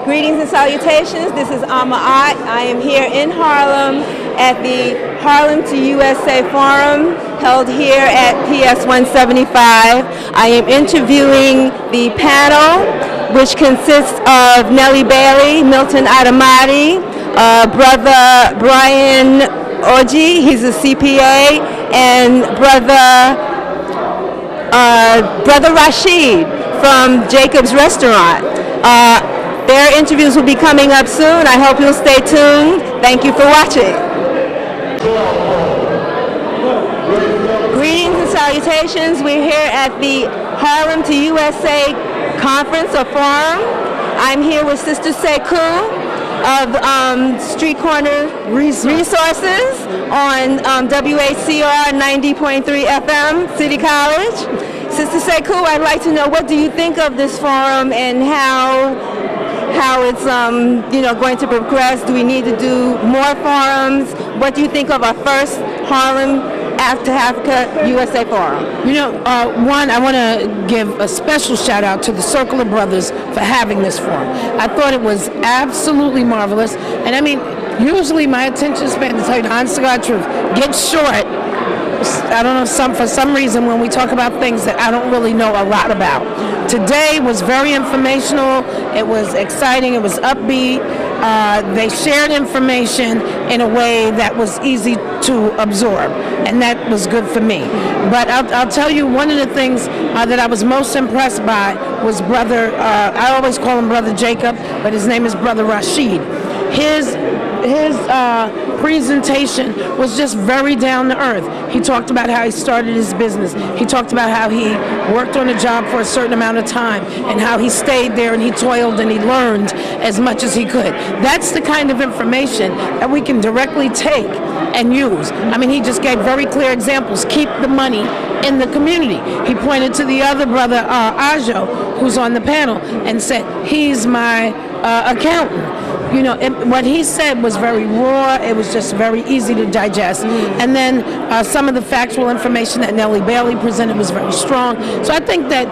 Greetings and salutations. This is Art. I am here in Harlem at the Harlem to USA Forum held here at PS 175. I am interviewing the panel, which consists of Nellie Bailey, Milton Adamati, Brother Brian Oji, he's a CPA, and Brother Rashid from Jacob's Restaurant. Their interviews will be coming up soon. I hope you'll stay tuned. Thank you for watching. Greetings and salutations. We're here at the Harlem to USA Conference or Forum. I'm here with Sister Sekou of Street Corner Resources on WACR 90.3 FM, City College. Sister Sekou, I'd like to know, what do you think of this forum and how it's going to progress? Do we need to do more forums? What do you think of our first Harlem to Africa USA Forum? One, I want to give a special shout out to the Circle of Brothers for having this forum. I thought it was absolutely marvelous. And I mean, usually my attention span, to tell you the honest to God truth, gets short. I don't know, for some reason when we talk about things that I don't really know a lot about. Today was very informational. It was exciting. It was upbeat. They shared information in a way that was easy to absorb, and that was good for me. But I'll tell you, one of the things that I was most impressed by was Brother, I always call him Brother Jacob, but his name is Brother Rashid. His presentation was just very down to earth. He talked about how he started his business. He talked about how he worked on a job for a certain amount of time and how he stayed there and he toiled and he learned as much as he could. That's the kind of information that we can directly take and use. I mean, he just gave very clear examples. Keep the money in the community. He pointed to the other brother, Ajo, who's on the panel, and said, he's my accountant. What he said was very raw. It was just very easy to digest. And then some of the factual information that Nellie Bailey presented was very strong. So I think that,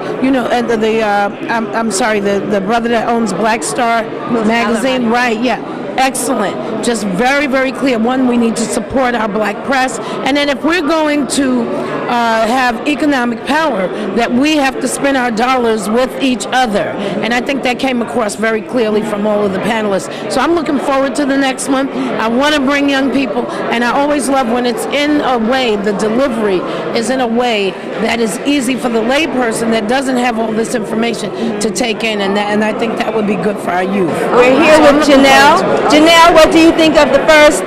the brother that owns Black Star magazine, right, yeah. Excellent. Just very, very clear. One, we need to support our black press. And then if we're going to have economic power, that we have to spend our dollars with each other. And I think that came across very clearly from all of the panelists. So I'm looking forward to the next one. I want to bring young people, and I always love when it's in a way, the delivery is in a way that is easy for the layperson that doesn't have all this information to take in, and I think that would be good for our youth. We're here with Janelle. Janelle, what do you think of the first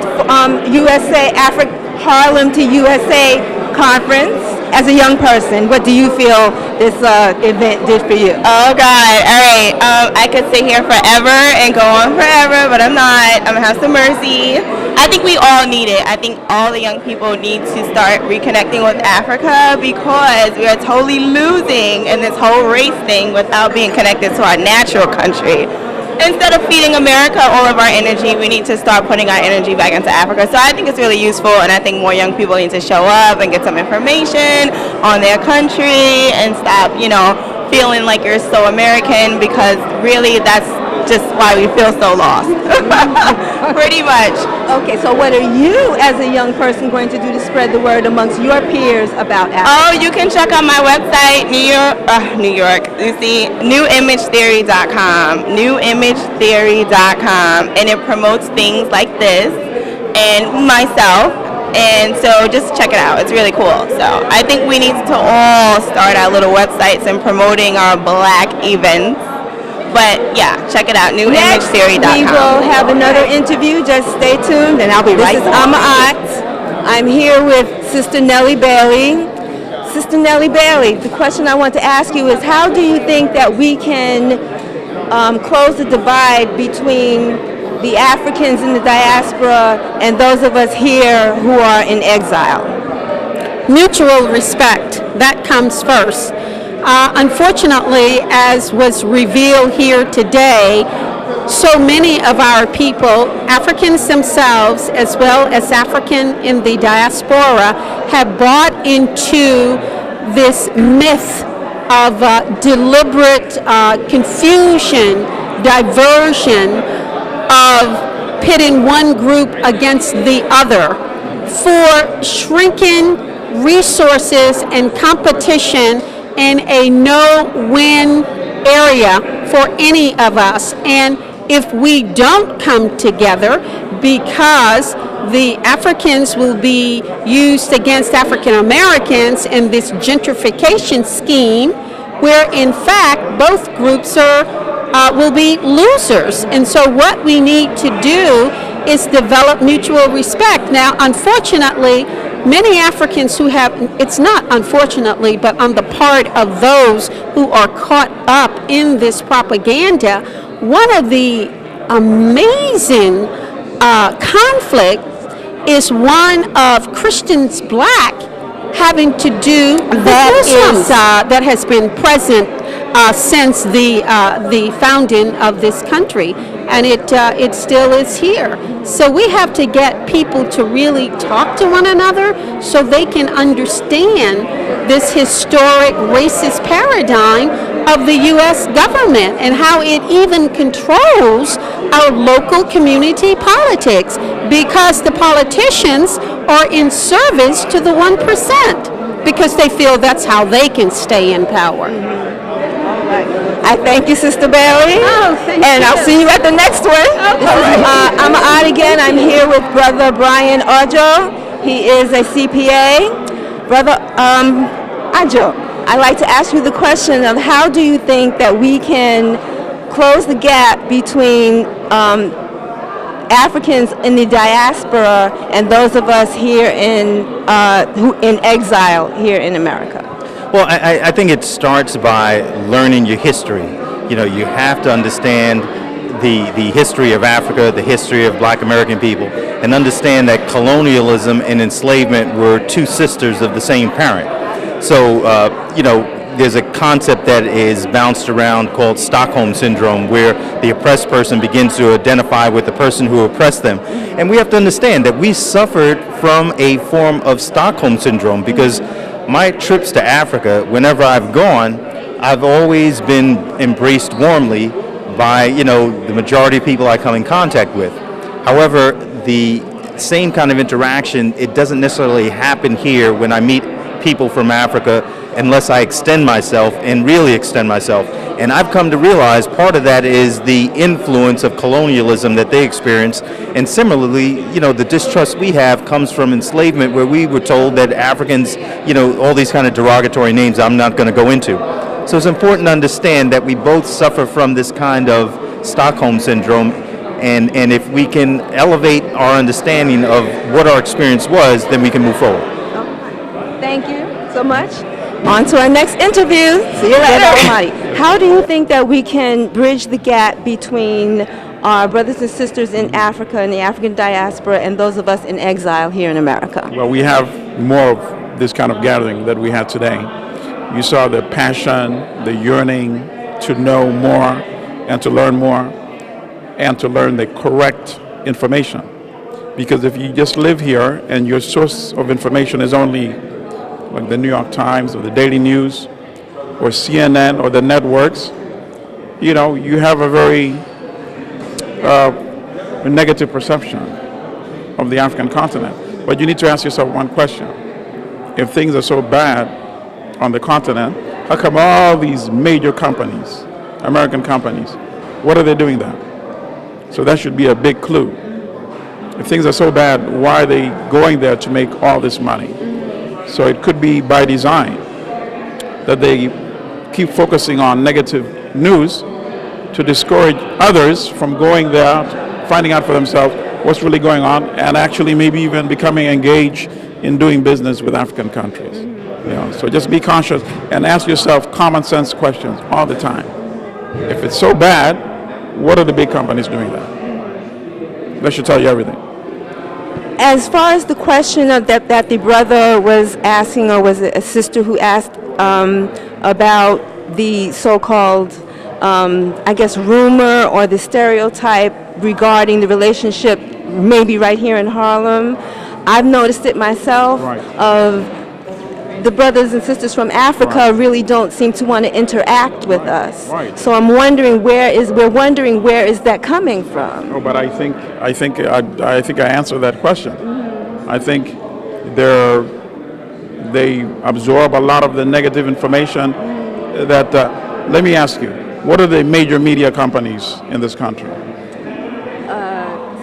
Harlem to USA conference? As a young person, what do you feel this event did for you? Oh God, all right. I could sit here forever and go on forever, but I'm not. I'm gonna have some mercy. I think we all need it. I think all the young people need to start reconnecting with Africa, because we are totally losing in this whole race thing without being connected to our natural country. Instead of feeding America all of our energy, we need to start putting our energy back into Africa. So I think it's really useful, and I think more young people need to show up and get some information on their country and stop, feeling like you're so American, because really that's just why we feel so lost. Pretty much. Okay, so what are you as a young person going to do to spread the word amongst your peers about Africa? Oh, you can check out my website, newimagetheory.com, newimagetheory.com, and it promotes things like this and myself. And so just check it out. It's really cool. So I think we need to all start our little websites and promoting our black events. But yeah, check it out, newimagetheory.com. We will have another interview. Just stay tuned, and I'll be right back. This is Art. I'm here with Sister Nellie Bailey. Sister Nellie Bailey, the question I want to ask you is, how do you think that we can close the divide between the Africans in the diaspora and those of us here who are in exile? Mutual respect, that comes first. Unfortunately, as was revealed here today, so many of our people, Africans themselves as well as African in the diaspora, have bought into this myth of deliberate confusion diversion of pitting one group against the other, for shrinking resources and competition in a no-win area for any of us. And if we don't come together, because the Africans will be used against African Americans in this gentrification scheme, where in fact both groups will be losers. And so what we need to do is develop mutual respect. Now, unfortunately, many Africans who have, it's not unfortunately, but on the part of those who are caught up in this propaganda, one of the amazing conflicts is one of Christians black having to do that has been present since the founding of this country, and it still is here. So we have to get people to really talk to one another so they can understand this historic racist paradigm of the U.S. government and how it even controls our local community politics, because the politicians are in service to the 1% because they feel that's how they can stay in power. I thank you, Sister Bailey. Oh, thank and you. I'll see you at the next one. Okay. I'm Odd again. I'm here with Brother Brian Ojo. He is a CPA. Brother Ojo, I'd like to ask you the question of how do you think that we can close the gap between Africans in the diaspora and those of us here who in exile here in America? Well, I think it starts by learning your history. You know, you have to understand the history of Africa, the history of Black American people, and understand that colonialism and enslavement were two sisters of the same parent. So, you know, there's a concept that is bounced around called Stockholm Syndrome, where the oppressed person begins to identify with the person who oppressed them. And we have to understand that we suffered from a form of Stockholm Syndrome, because my trips to Africa, whenever I've gone, I've always been embraced warmly by, you know, the majority of people I come in contact with. However, the same kind of interaction, it doesn't necessarily happen here when I meet people from Africa unless I extend myself and really extend myself. And I've come to realize part of that is the influence of colonialism that they experience. And similarly, you know, the distrust we have comes from enslavement, where we were told that Africans, you know, all these kind of derogatory names I'm not going to go into. So it's important to understand that we both suffer from this kind of Stockholm Syndrome. And if we can elevate our understanding of what our experience was, then we can move forward. Thank you so much. On to our next interview. See you later. How do you think that we can bridge the gap between our brothers and sisters in Africa and the African diaspora and those of us in exile here in America? Well, we have more of this kind of gathering that we had today. You saw the passion, the yearning to know more and to learn more and to learn the correct information. Because if you just live here and your source of information is only like the New York Times or the Daily News or CNN or the networks, you know, you have a very negative perception of the African continent. But you need to ask yourself one question. If things are so bad on the continent, how come all these major companies, American companies, what are they doing there? So that should be a big clue. If things are so bad, why are they going there to make all this money? So it could be by design that they keep focusing on negative news to discourage others from going there, finding out for themselves what's really going on, and actually maybe even becoming engaged in doing business with African countries. You know, so just be conscious and ask yourself common sense questions all the time. If it's so bad, what are the big companies doing there? That should tell you everything. As far as the question of that the brother was asking, or was it a sister who asked about the so-called, I guess, rumor or the stereotype regarding the relationship maybe right here in Harlem, I've noticed it myself, Right. of the brothers and sisters from Africa really don't seem to want to interact with us. Right. So we're wondering where is that coming from? Oh, but I think I answered that question. I think they absorb a lot of the negative information that. Let me ask you, what are the major media companies in this country?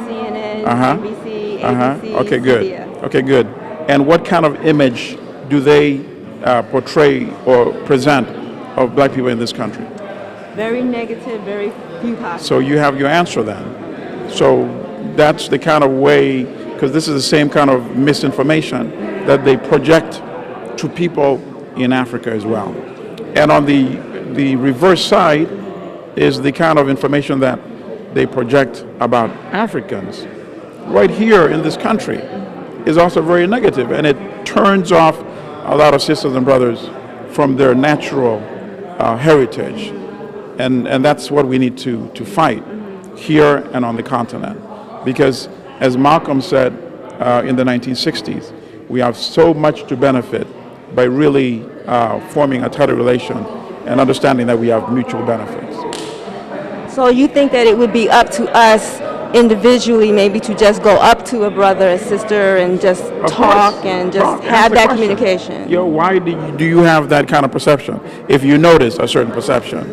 CNN, NBC, ABC, Okay, good. CBS. Okay, good. And what kind of image do they portray or present of black people in this country? Very negative, very few positive. So you have your answer then. So that's the kind of way, because this is the same kind of misinformation that they project to people in Africa as well. And on the reverse side is the kind of information that they project about Africans right here in this country is also very negative, and it turns off a lot of sisters and brothers from their natural heritage. And that's what we need to fight here and on the continent. Because as Malcolm said in the 1960s, we have so much to benefit by really forming a tighter relation and understanding that we have mutual benefits. So you think that it would be up to us individually maybe to just go up to a brother and sister and just talk and just have that communication? Why do you have that kind of perception? If you notice a certain perception,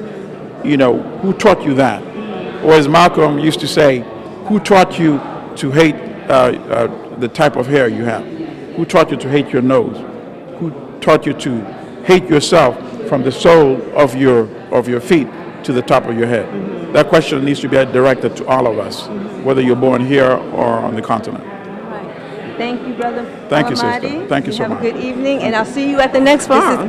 who taught you that? Or as Malcolm used to say, who taught you to hate the type of hair you have? Who taught you to hate your nose? Who taught you to hate yourself from the sole of your feet to the top of your head? That question needs to be directed to all of us, whether you're born here or on the continent. Right. Thank you, Brother. Thank you, Alamadi. sister. Thank you so much. Have a good evening, and I'll see you at the next forum.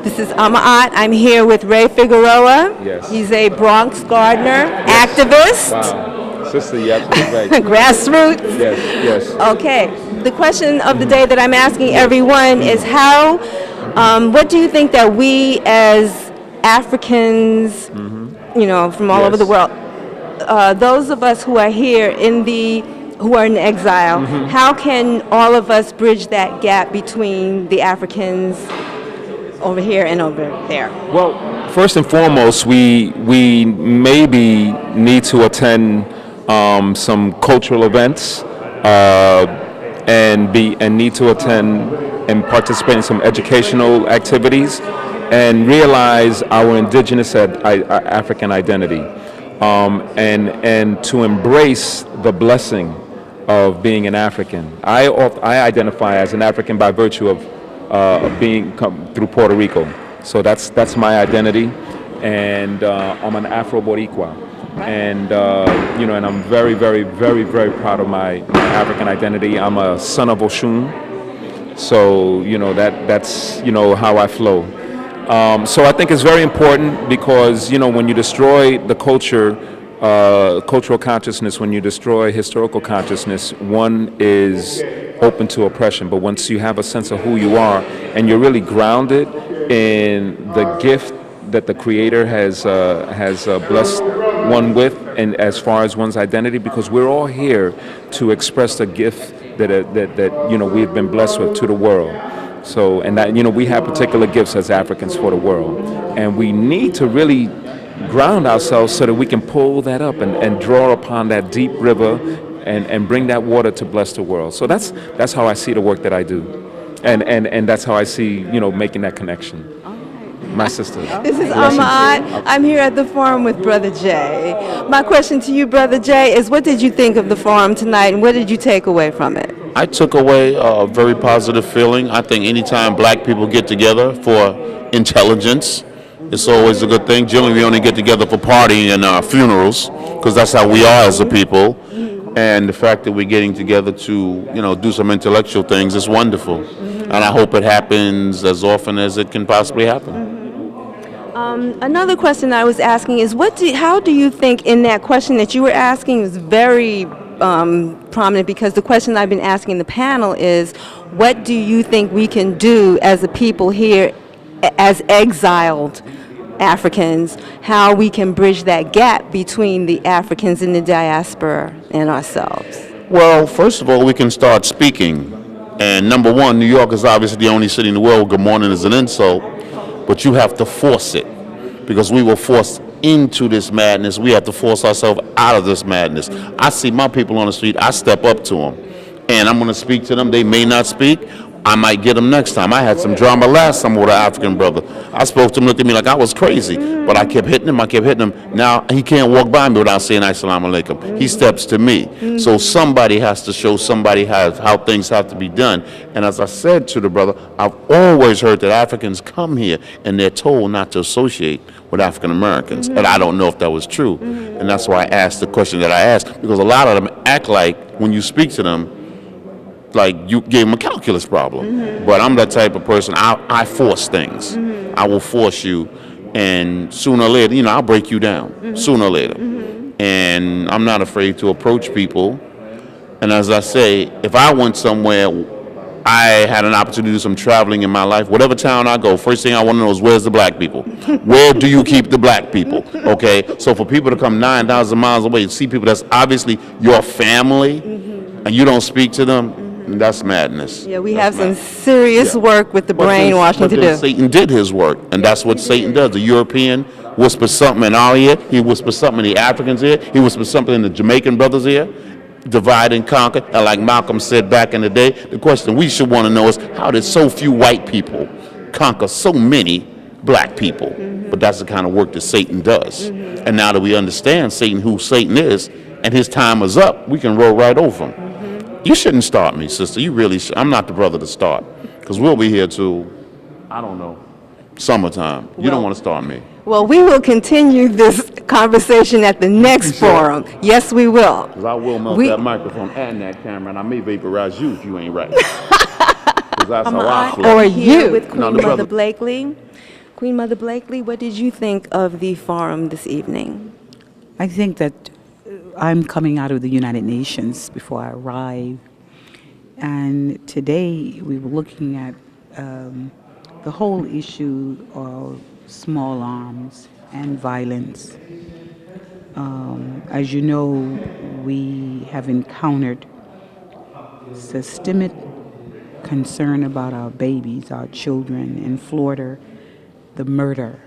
This is Amaat. I'm here with Ray Figueroa. Yes. He's a Bronx gardener, activist. Wow. Sister, you're absolutely right. Grassroots. Yes. Okay. The question of the day that I'm asking everyone is what do you think that we as Africans, from all over the world, those of us who are here who are in exile, how can all of us bridge that gap between the Africans over here and over there? Well, first and foremost, we maybe need to attend some cultural events and need to attend and participate in some educational activities and realize our indigenous African identity and to embrace the blessing of being an African. I identify as an African by virtue of being through Puerto Rico. So that's my identity, and I'm an Afro-Boricua. And and I'm very, very, very, very proud of my African identity. I'm a son of Oshun, so that's how I flow. So I think it's very important because when you destroy the cultural consciousness, when you destroy historical consciousness, one is open to oppression. But once you have a sense of who you are and you're really grounded in the gift that the Creator has blessed one with, and as far as one's identity, because we're all here to express the gift that we've been blessed with to the world. So, and that we have particular gifts as Africans for the world, and we need to really ground ourselves so that we can pull that up and draw upon that deep river and bring that water to bless the world. So that's how I see the work that I do, and that's how I see making that connection. My sister. This is Ahmad. I'm here at the forum with Brother Jay. My question to you, Brother Jay, is what did you think of the forum tonight, and what did you take away from it? I took away a very positive feeling. I think anytime black people get together for intelligence, it's always a good thing. Generally, we only get together for partying and funerals, because that's how we are as a people. And the fact that we're getting together to, do some intellectual things is wonderful. And I hope it happens as often as it can possibly happen. Another question I was asking is, how do you think in that question that you were asking was very prominent, because the question I've been asking the panel is, what do you think we can do as a people here, as exiled Africans, how we can bridge that gap between the Africans in the diaspora and ourselves? Well, first of all, we can start speaking. And number one, New York is obviously the only city in the world where good morning is an insult, but you have to force it because we were forced into this madness. We have to force ourselves out of this madness. I see my people on the street, I step up to them, and I'm going to speak to them. They may not speak. I might get them next time. I had some drama last time with an African brother. I spoke to him, looked at me like I was crazy, but I kept hitting him. Now he can't walk by me without saying assalamu alaikum. He steps to me. So somebody has to show somebody how things have to be done. And as I said to the brother, I've always heard that Africans come here and they're told not to associate with African Americans. And I don't know if that was true. And that's why I asked the question that I asked, because a lot of them act like when you speak to them, like you gave them a calculus problem. But I'm that type of person. I force things. I will force you, and sooner or later, I'll break you down. Sooner or later. And I'm not afraid to approach people. And as I say, if I went somewhere, I had an opportunity to do some traveling in my life. Whatever town I go, first thing I want to know is where's the black people? Where do you keep the black people? Okay, so for people to come 9,000 miles away and see people that's obviously your family, and you don't speak to them. That's madness. Yeah, we have some serious work with the brainwashing to do. Satan did his work, and that's what Satan does. The European whispers something in our ear. He whispers something in the Africans' ear. He whispers something in the Jamaican brothers' ear. Divide and conquer. And like Malcolm said back in the day, the question we should want to know is how did so few white people conquer so many black people? But that's the kind of work that Satan does. And now that we understand who Satan is, and his time is up, we can roll right over him. You shouldn't start me, sister. You really should. I'm not the brother to start, because we'll be here till, I don't know, summertime. You don't want to start me. Well, we will continue this conversation at the next forum. Yes, we will. Because I will melt that microphone and that camera, and I may vaporize you if you ain't right. Because that's how I feel. Or you. With Queen Mother Blakely. Queen Mother Blakely, what did you think of the forum this evening? I think that I'm coming out of the United Nations before I arrived, and today we were looking at the whole issue of small arms and violence. As you know, we have encountered systemic concern about our babies, our children. In Florida, the murder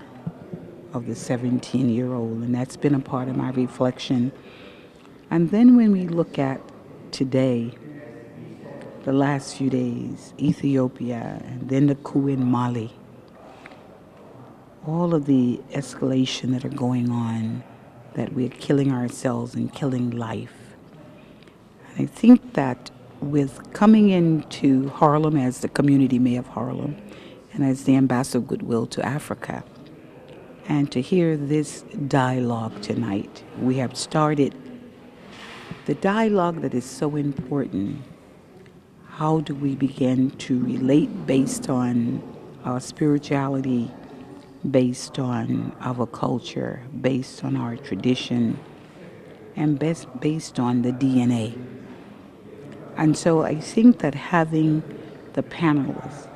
of the 17-year-old, and that's been a part of my reflection. And then when we look at today, the last few days, Ethiopia, and then the coup in Mali, all of the escalation that are going on, that we're killing ourselves and killing life. I think that with coming into Harlem as the community mayor of Harlem and as the ambassador of goodwill to Africa, and to hear this dialogue tonight, we have started the dialogue that is so important. How do we begin to relate based on our spirituality, based on our culture, based on our tradition, and based on the DNA? And so I think that having the panelists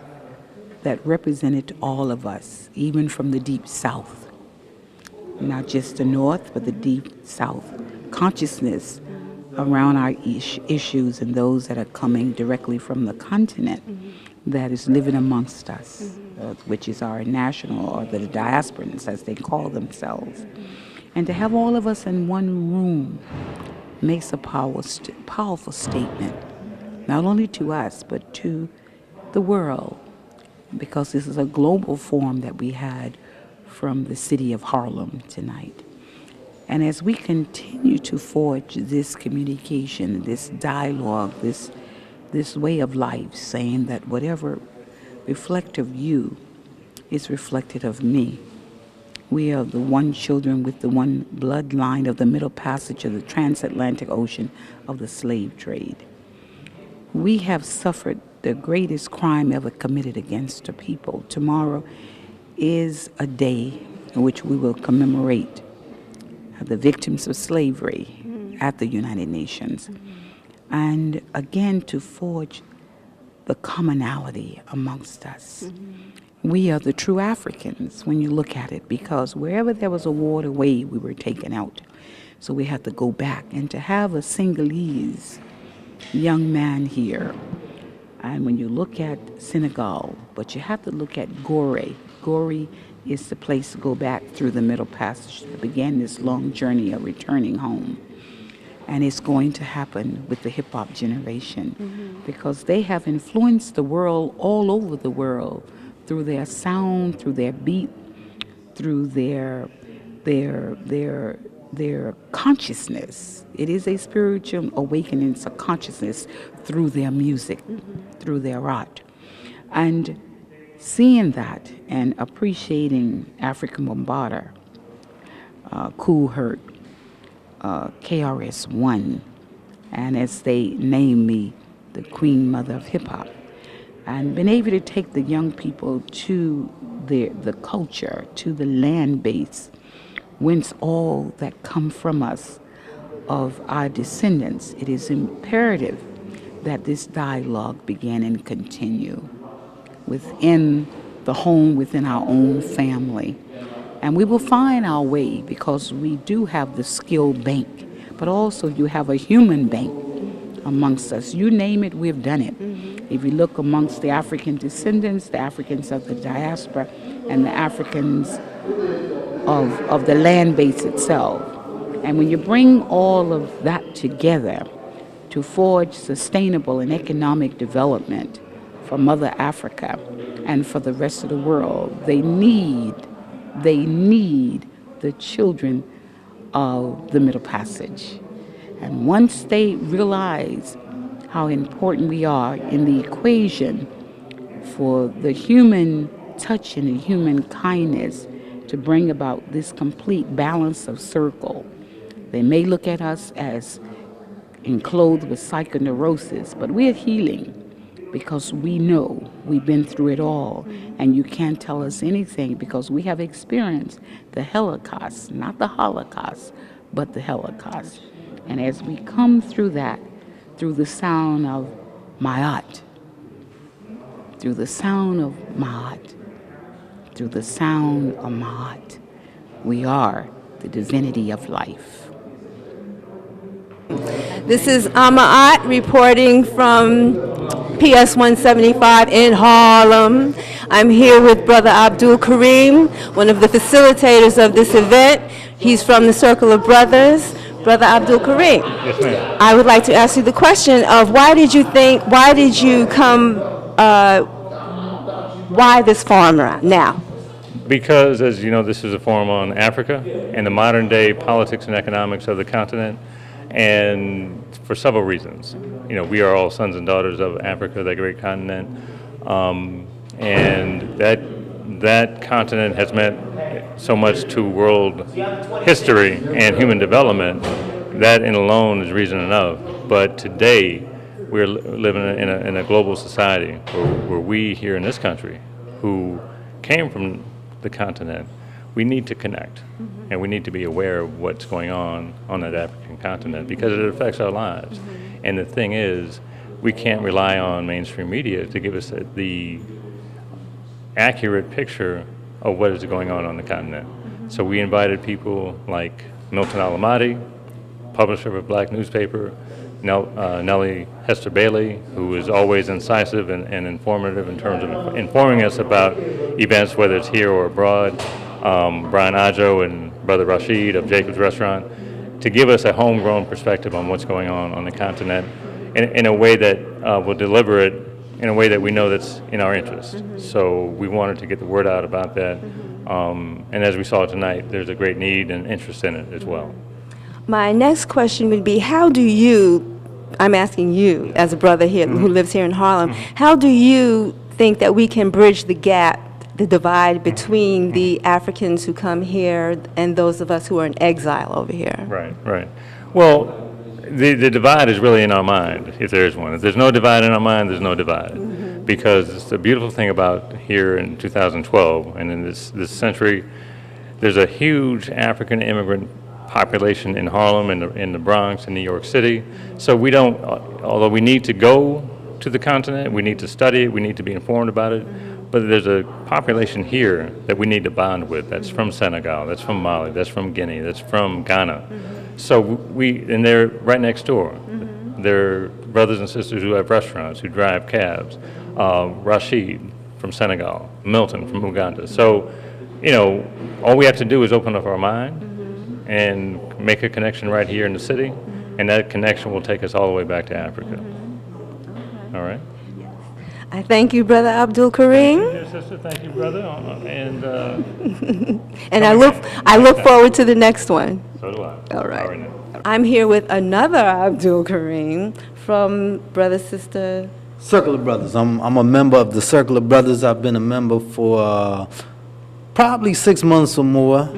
that represented all of us, even from the Deep South, not just the North, but the Deep South, consciousness around our issues and those that are coming directly from the continent that is living amongst us, which is our national, or the diasporans as they call themselves. And to have all of us in one room makes a powerful statement, not only to us, but to the world, because this is a global forum that we had from the city of Harlem tonight. And as we continue to forge this communication, this dialogue, this way of life, saying that whatever reflect of you is reflected of me. We are the one children with the one bloodline of the middle passage of the transatlantic ocean of the slave trade. We have suffered the greatest crime ever committed against a people. Tomorrow is a day in which we will commemorate the victims of slavery at the United Nations. And again, to forge the commonality amongst us. We are the true Africans when you look at it, because wherever there was a waterway, we were taken out. So we had to go back. And to have a Senegalese young man here, And when you look at Senegal, but you have to look at Gorée. Gorée is the place to go back through the Middle Passage to begin this long journey of returning home. And it's going to happen with the hip-hop generation because they have influenced the world all over the world through their sound, through their beat, through their consciousness. It is a spiritual awakening, it's a consciousness through their music, through their art. And seeing that and appreciating African Bombada, Cool Herc, KRS-One, and as they name me, the Queen Mother of Hip Hop, and been able to take the young people to the culture, to the land base, whence all that come from us of our descendants. It is imperative that this dialogue begin and continue within the home, within our own family. And we will find our way because we do have the skill bank, but also you have a human bank amongst us. You name it, we've done it. If you look amongst the African descendants, the Africans of the diaspora, and the Africans of the land base itself. And when you bring all of that together to forge sustainable and economic development for Mother Africa and for the rest of the world, they need the children of the Middle Passage. And once they realize how important we are in the equation for the human touch and the human kindness to bring about this complete balance of circle, they may look at us as enclosed with psychoneurosis, but we're healing because we know we've been through it all, and you can't tell us anything because we have experienced the Holocaust, not the Holocaust, but the Holocaust. And as we come through that, through the sound of Ma'at, through the sound of Ma'at, through the sound of Ma'at, we are the divinity of life. This is Ama'at reporting from PS 175 in Harlem. I'm here with Brother Abdul Kareem, one of the facilitators of this event. He's from the Circle of Brothers. Brother Abdul Kareem. Yes, ma'am. I would like to ask you the question of why did you come, why this forum now? Because, as you know, this is a forum on Africa and the modern day politics and economics of the continent, and for several reasons. You know, we are all sons and daughters of Africa, that great continent, and that continent has meant so much to world history and human development. That in alone is reason enough. But today, we're living in a global society where we here in this country, who came from the continent, we need to connect, and we need to be aware of what's going on that African continent because it affects our lives. And the thing is, we can't rely on mainstream media to give us the accurate picture of what is going on the continent. So we invited people like Milton Alamati, publisher of a black newspaper, Nellie Hester Bailey, who is always incisive and informative in terms of informing us about events, whether it's here or abroad, Brian Ajo and Brother Rashid of Jacob's Restaurant, to give us a homegrown perspective on what's going on the continent in a way that will deliver it in a way that we know that's in our interest. So we wanted to get the word out about that. And as we saw tonight, there's a great need and interest in it as well. My next question would be, how do you, I'm asking you as a brother here who lives here in Harlem, how do you think that we can bridge the gap, the divide between the Africans who come here and those of us who are in exile over here? Right. Well, the divide is really in our mind, if there is one. If there's no divide in our mind, there's no divide. Because the beautiful thing about here in 2012 and in this century, there's a huge African immigrant population in Harlem, in the Bronx, in New York City. So we don't, although we need to go to the continent, we need to study it, we need to be informed about it, but there's a population here that we need to bond with. That's from Senegal, that's from Mali, that's from Guinea, that's from Ghana. So and they're right next door. They're brothers and sisters who have restaurants, who drive cabs, Rashid from Senegal, Milton from Uganda. So, you know, all we have to do is open up our mind and make a connection right here in the city, and that connection will take us all the way back to Africa. All right? I thank you, Brother Abdul Karim. Yes, sister, thank you, brother. And And I look forward to the next one. so do I. All right. now. I'm here with another Abdul Karim from Brother Sister. Circle of Brothers. I'm a member of the Circle of Brothers. I've been a member for probably 6 months or more.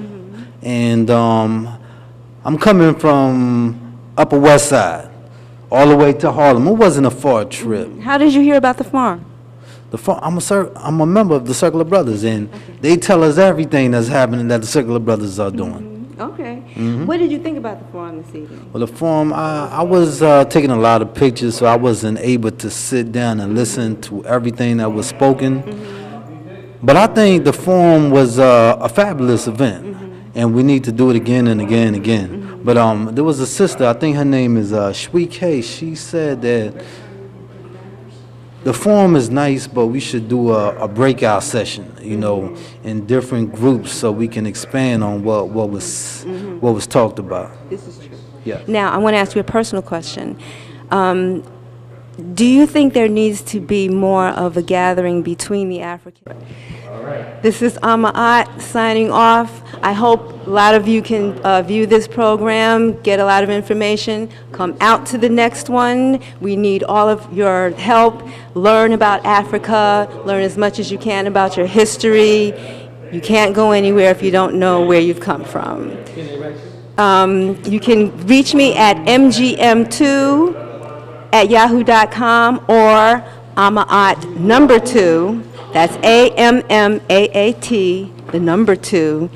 And I'm coming from Upper West Side all the way to Harlem. It wasn't a far trip. How did you hear about the farm? I'm a member of the Circle of Brothers, and they tell us everything that's happening that the Circle of Brothers are doing. Okay. What did you think about the farm this evening? Well, the forum, I was taking a lot of pictures, so I wasn't able to sit down and listen to everything that was spoken. But I think the forum was a fabulous event, and we need to do it again and again and again. But there was a sister, I think her name is Shui K. She said that the forum is nice, but we should do a breakout session, you know, in different groups so we can expand on what was talked about. This is true. Yeah. Now, I want to ask you a personal question. Do you think there needs to be more of a gathering between the Africans? This is Ama'at signing off. I hope a lot of you can view this program, get a lot of information, come out to the next one. We need all of your help. Learn about Africa, learn as much as you can about your history. You can't go anywhere if you don't know where you've come from. You can reach me at mgm2@yahoo.com or Ama'at number 2. That's AMMAAT, the number 2,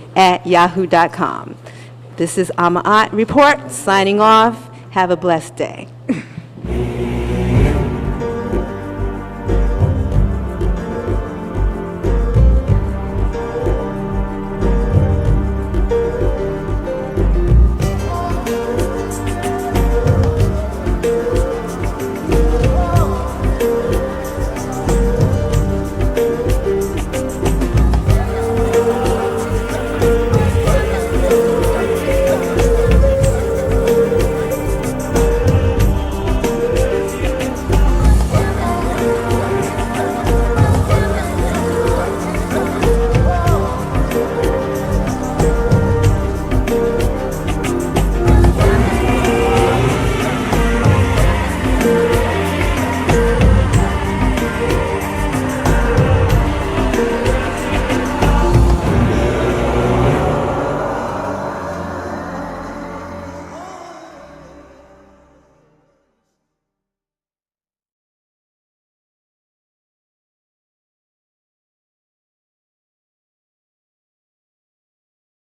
@yahoo.com. This is Ama'at Report, signing off. Have a blessed day.